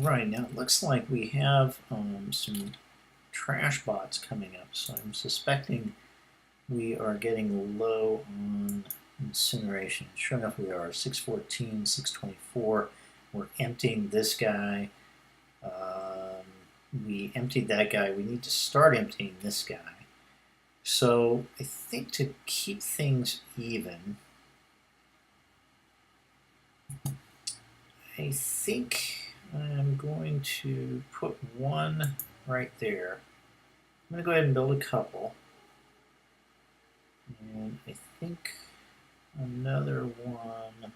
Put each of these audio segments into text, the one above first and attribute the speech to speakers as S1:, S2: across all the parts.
S1: Right, now it looks like we have some trash bots coming up, so I'm suspecting we are getting low on incineration. Sure enough, we are 614, 624. We're emptying this guy. We emptied that guy. We need to start emptying this guy. So I think to keep things even, I think I'm going to put one right there. I'm going to go ahead and build a couple. And I think another one.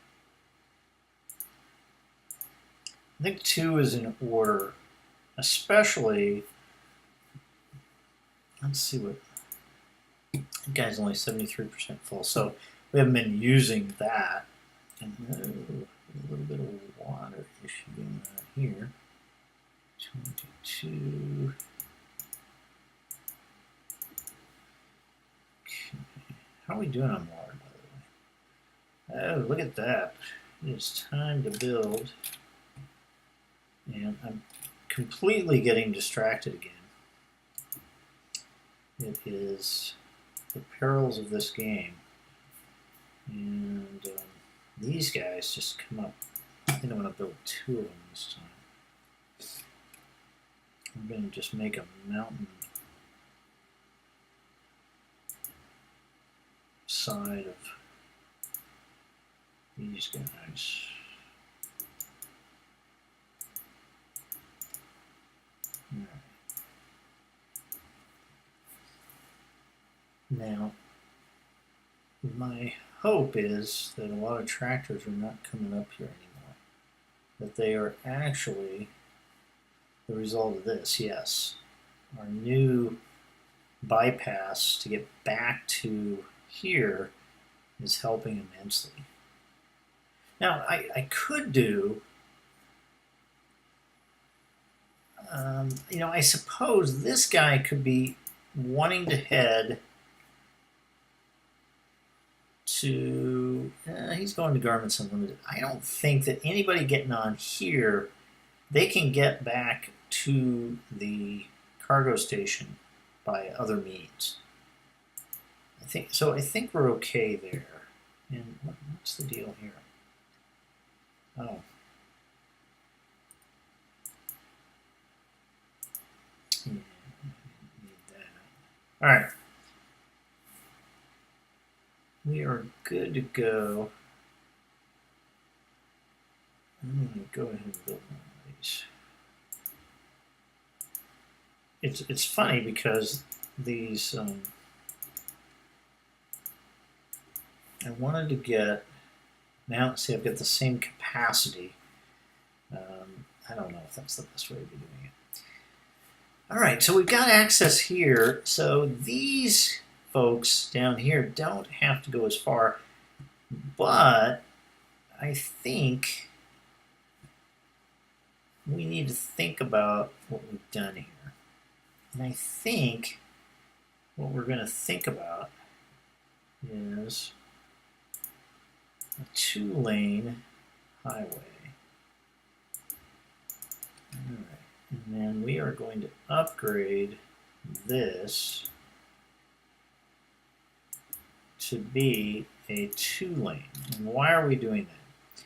S1: I think two is in order, especially. Let's see what. The guy's only 73% full, so we haven't been using that. And a little bit of water issue going on here. 22. Okay. How are we doing on water, by the way? Oh, look at that. It's time to build. And I'm completely getting distracted again. It is the perils of this game. And these guys just come up. I think I'm going to build two of them this time. I'm going to just make a mountain side of these guys. All right. Now, my hope is that a lot of tractors are not coming up here anymore. That they are actually the result of this, yes. Our new bypass to get back to here is helping immensely. Now, I could do, I suppose this guy could be wanting to head to, he's going to Garments Unlimited. I don't think that anybody getting on here, they can get back to the cargo station by other means. I think we're okay there. And what's the deal here? Oh. Yeah, need that. All right. We are good to go. I'm going to go ahead and build one of these. It's funny because these I wanted to get, now see I've got the same capacity. I don't know if that's the best way to be doing it. All right, so we've got access here. So these folks down here don't have to go as far, but I think we need to think about what we've done here. And I think what we're going to think about is a two-lane highway. All right. And then we are going to upgrade this to be a two-lane. And why are we doing that?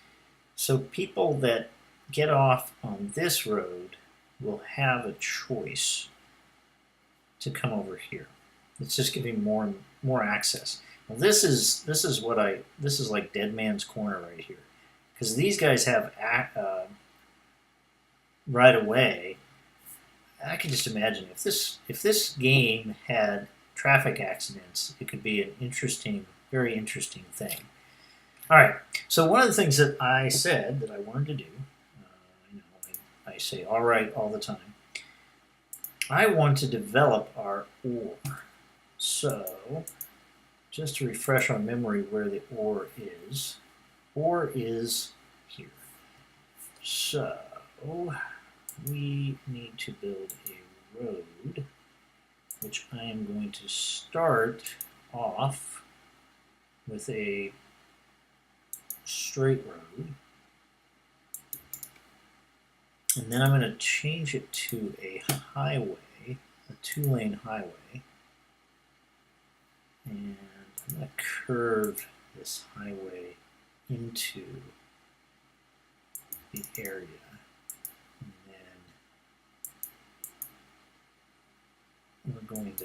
S1: So people that get off on this road will have a choice to come over here. It's just giving more access. Now this is like Dead Man's Corner right here, because these guys have right away. I can just imagine if this game had traffic accidents, it could be an interesting, very interesting thing. All right. So one of the things that I said that I wanted to do, I say all right all the time. I want to develop our ore. So just to refresh our memory where the ore is here. So we need to build a road, which I am going to start off with a straight road. And then I'm going to change it to a highway, a 2-lane highway. And I'm going to curve this highway into the area. And then we're going to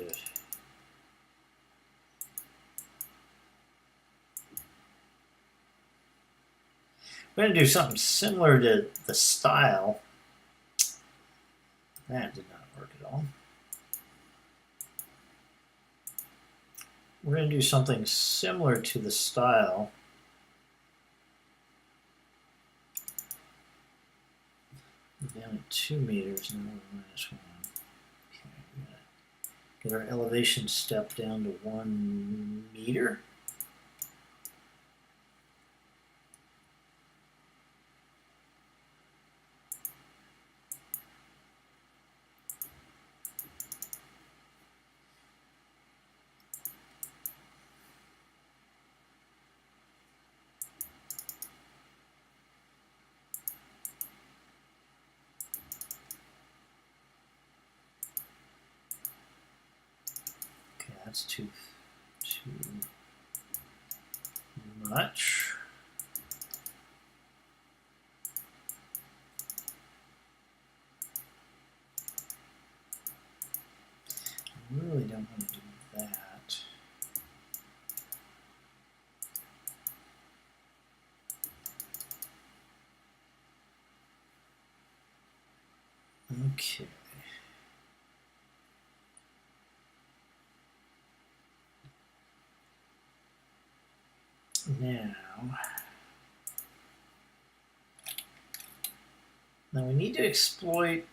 S1: do something similar to the style. That did not work at all. We're going to do something similar to the style. Down at 2 meters, now we're -1. Okay, we're going to get our elevation step down to 1 meter. Okay, that's too much. I really don't want to do that. Okay. Now we need to exploit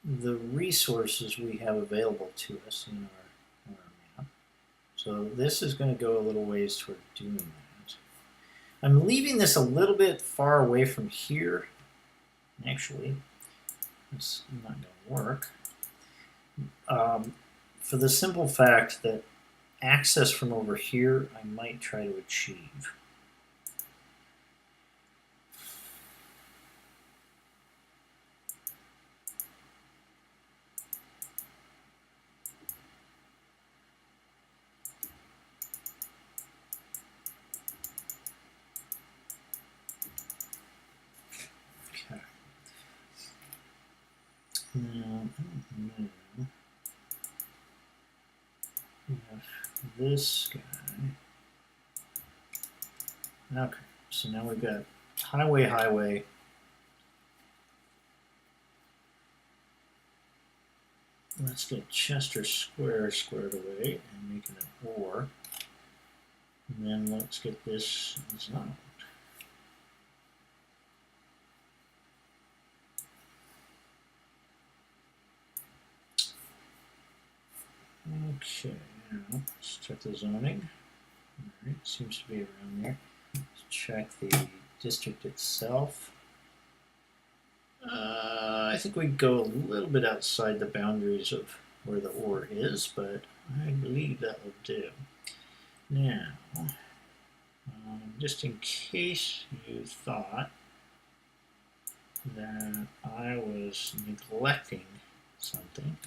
S1: the resources we have available to us in our map. So this is going to go a little ways toward doing that. I'm leaving this a little bit far away from here. Actually, it's not going to work. For the simple fact that access from over here I might try to achieve. Okay. Now, we have this guy. Okay, so now we've got highway. Let's get Chester Square squared away and make it an OR. And then let's get this zoned. Okay, now let's check the zoning. Alright, seems to be around there. Let's check the district itself. I think we go a little bit outside the boundaries of where the OR is, but I believe that will do. Now, just in case you thought that I was neglecting something,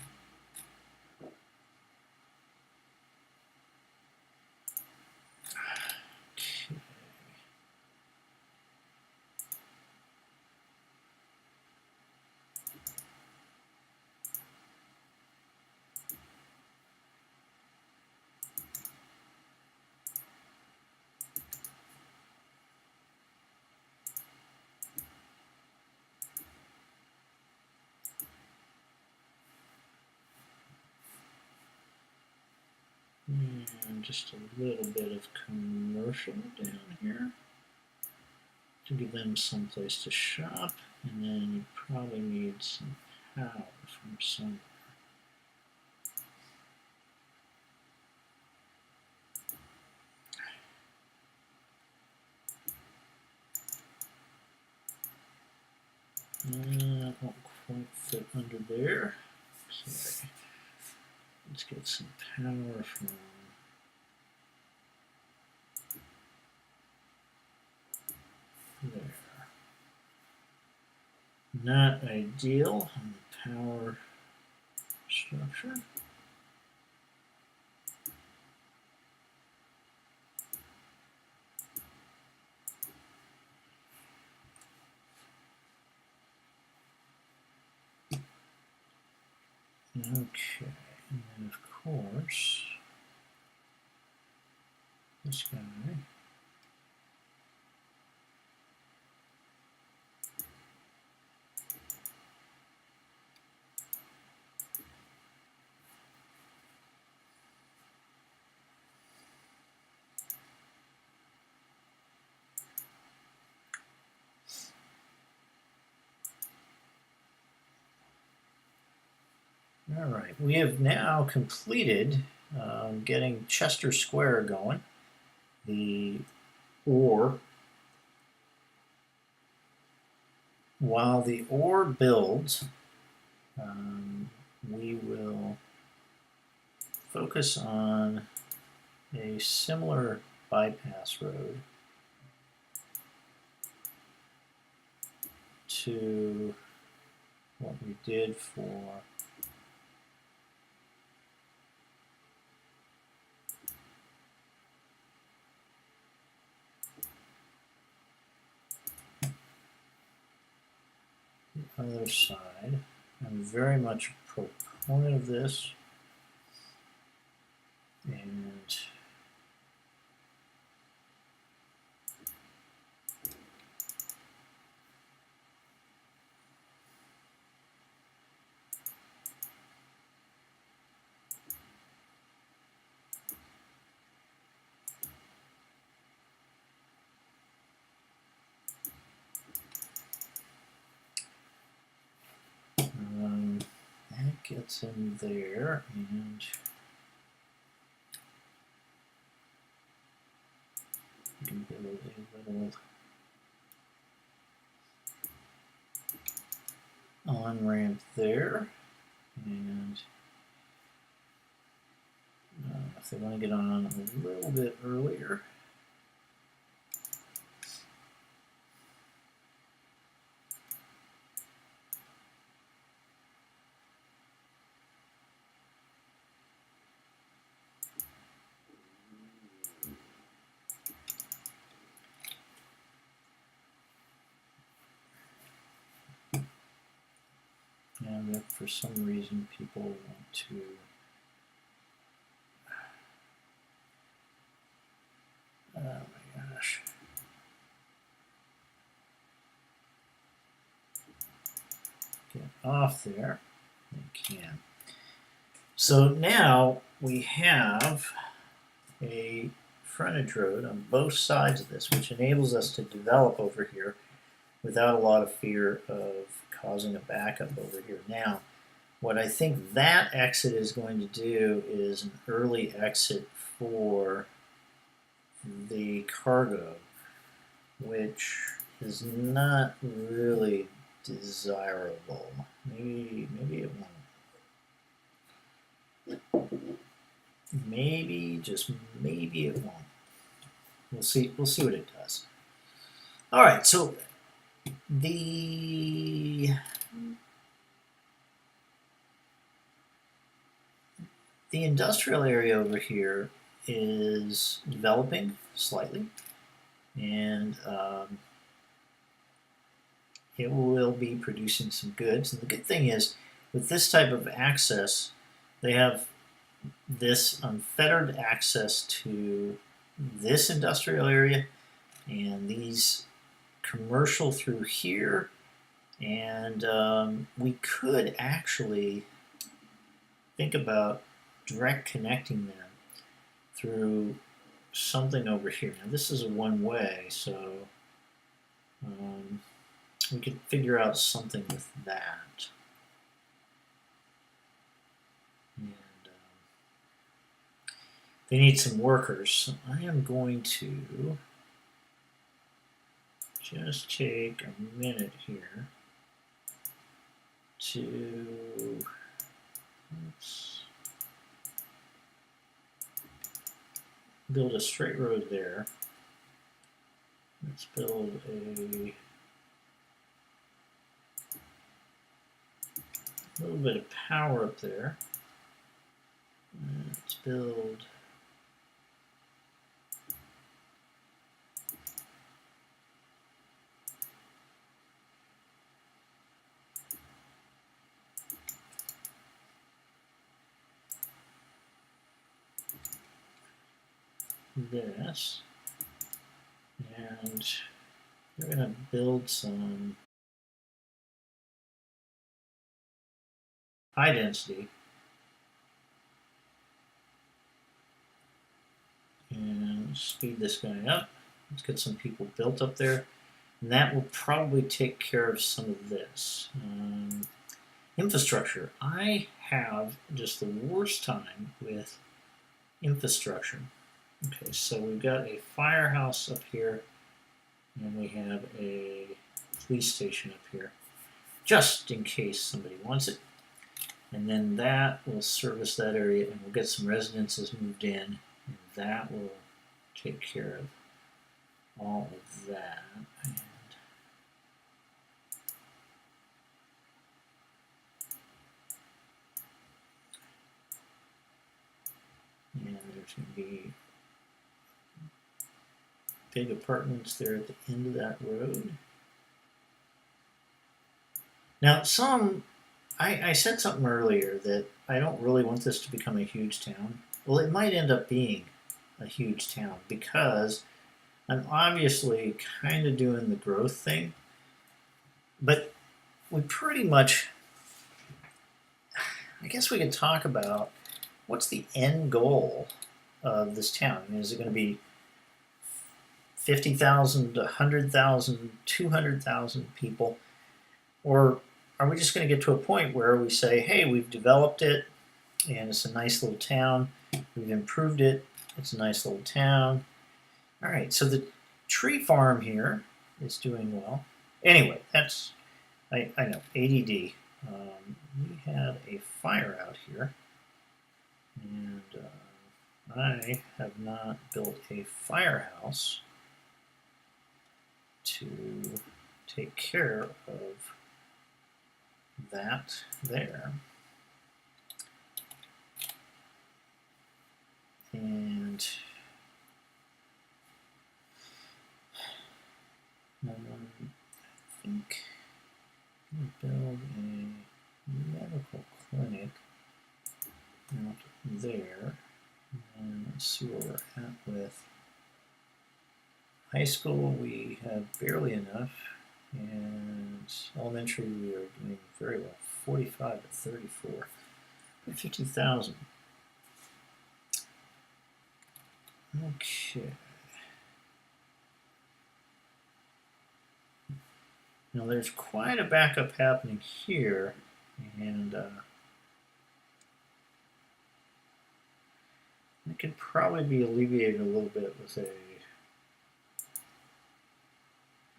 S1: and just a little bit of commercial down here to give them some place to shop, and then you probably need some power from somewhere. That won't quite fit under there. Okay. Let's get some power from there. not ideal on the power structure. Okay, and then of course, this guy. All right, we have now completed getting Chester Square going. The ore, while the ore builds, we will focus on a similar bypass road to what we did for the other side. I'm very much a proponent of this, and that gets in there, and you can build a little on-ramp there, and if they want to get on a little bit earlier, and if for some reason people want to oh my gosh. Get off there, they can. So now we have a frontage road on both sides of this, which enables us to develop over here without a lot of fear of causing a backup over here. Now, what I think that exit is going to do is an early exit for the cargo, which is not really desirable. Maybe it won't. Maybe, just maybe it won't. We'll see what it does. All right, so the industrial area over here is developing slightly, and it will be producing some goods. And the good thing is, with this type of access, they have this unfettered access to this industrial area and these commercial through here, and we could actually think about direct connecting them through something over here. Now this is a one-way, so we could figure out something with that. And they need some workers, so I am going to just take a minute here to build a straight road there. Let's build a a little bit of power up there. Let's build this, and we're going to build some high density, and speed this guy up. Let's get some people built up there, and that will probably take care of some of this. Infrastructure. I have just the worst time with infrastructure. Okay, so we've got a firehouse up here, and we have a police station up here, just in case somebody wants it. And then that will service that area, and we'll get some residences moved in, and that will take care of all of that. And there's going to be big apartments there at the end of that road. Now, I said something earlier that I don't really want this to become a huge town. Well, it might end up being a huge town because I'm obviously kind of doing the growth thing, but we pretty much, I guess we could talk about what's the end goal of this town. I mean, is it going to be 50,000, 100,000, 200,000 people? Or are we just going to get to a point where we say, hey, we've developed it and it's a nice little town, we've improved it, it's a nice little town. All right, so the tree farm here is doing well. Anyway, that's, I know, ADD. We had a fire out here, and I have not built a firehouse to take care of that there. And I think I'm going to build a medical clinic out there. And let's see where we're at with high school. We have barely enough, and elementary we are doing very well, 45 to 34, 50,000. Okay. Now there's quite a backup happening here, and it could probably be alleviated a little bit with a,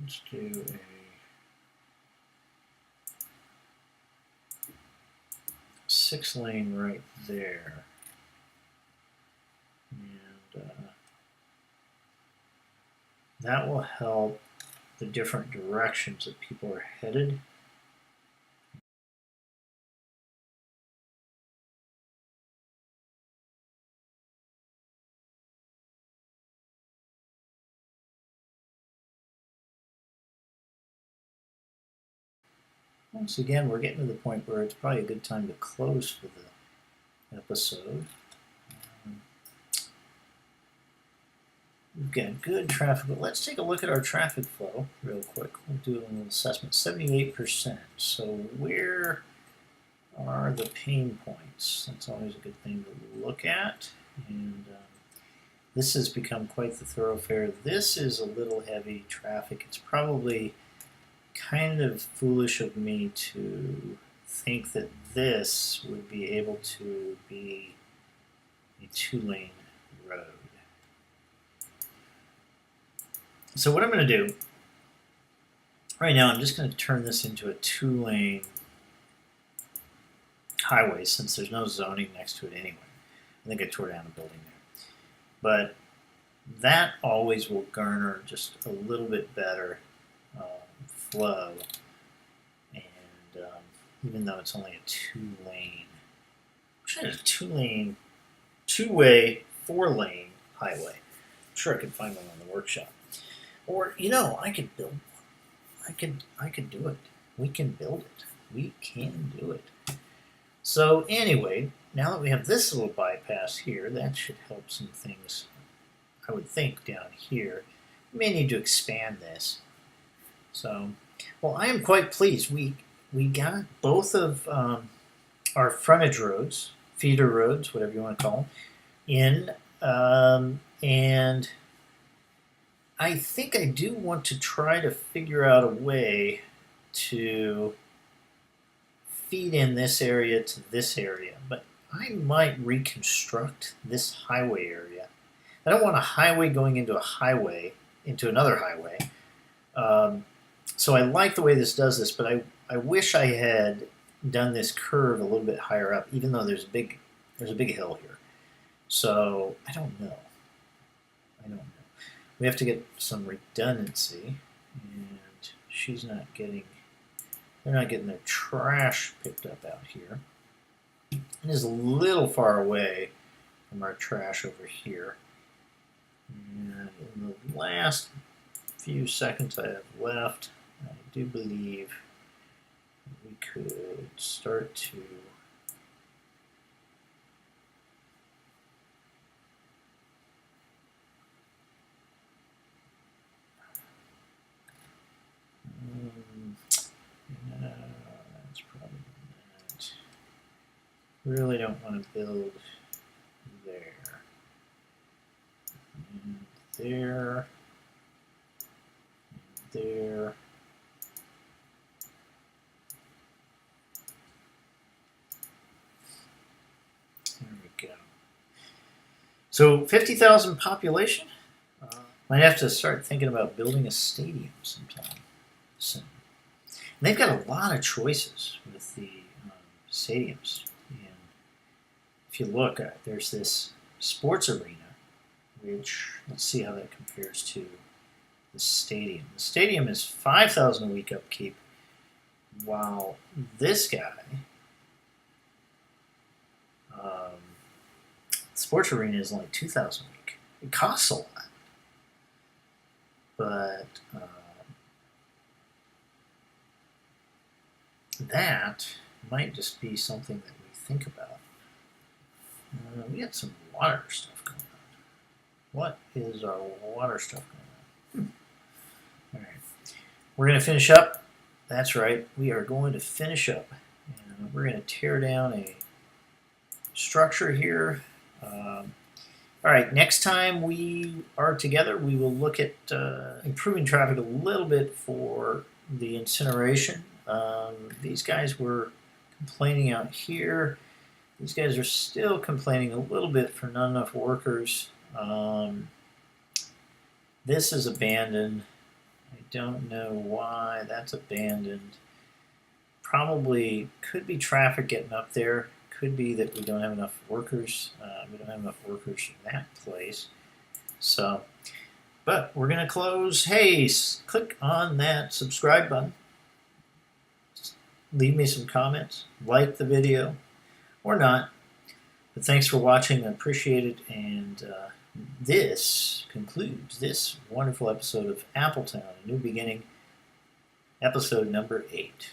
S1: let's do a 6-lane right there. And that will help the different directions that people are headed. Once again, we're getting to the point where it's probably a good time to close for the episode. We've got good traffic, but let's take a look at our traffic flow real quick. We'll do a little assessment. 78%. So where are the pain points? That's always a good thing to look at. And this has become quite the thoroughfare. This is a little heavy traffic. It's probably kind of foolish of me to think that this would be able to be a 2-lane road. So what I'm going to do right now, I'm just going to turn this into a 2-lane highway since there's no zoning next to it anyway. I think I tore down a building there. But that always will garner just a little bit better flow. And even though it's only a two-lane. Should have a two-way, four-lane highway. I'm sure I could find one on the workshop. Or, I could build one. I could do it. We can build it. We can do it. So anyway, now that we have this little bypass here, that should help some things, I would think, down here. We may need to expand this. So, well, I am quite pleased. We got both of our frontage roads, feeder roads, whatever you want to call them, in, and I think I do want to try to figure out a way to feed in this area to this area, but I might reconstruct this highway area. I don't want a highway going into a highway, into another highway. So I like the way this does this, but I wish I had done this curve a little bit higher up, even though there's a big hill here. So I don't know. We have to get some redundancy, and they're not getting their trash picked up out here. It is a little far away from our trash over here. And in the last few seconds I have left, I do believe we could start to no, that's probably not. Really don't want to build there. And there. And there. There we go. So 50,000 population. Might have to start thinking about building a stadium sometime soon. And they've got a lot of choices with the stadiums. And if you look, there's this sports arena, which, let's see how that compares to the stadium. The stadium is 5,000 a week upkeep, while this guy, sports arena is only 2,000 a week. It costs a lot. But that might just be something that we think about. We got some water stuff going on. What is our water stuff going on? All right. We're going to finish up. That's right. We are going to finish up. And we're going to tear down a structure here. All right, next time we are together, we will look at improving traffic a little bit for the incineration. These guys were complaining out here. These guys are still complaining a little bit for not enough workers. This is abandoned. I don't know why that's abandoned. Probably could be traffic getting up there. Could be that we don't have enough workers. We don't have enough workers in that place. So, but we're going to close. Hey, click on that subscribe button. Leave me some comments. Like the video or not. But thanks for watching. I appreciate it. And this concludes this wonderful episode of Appletown, A New Beginning, episode number 8.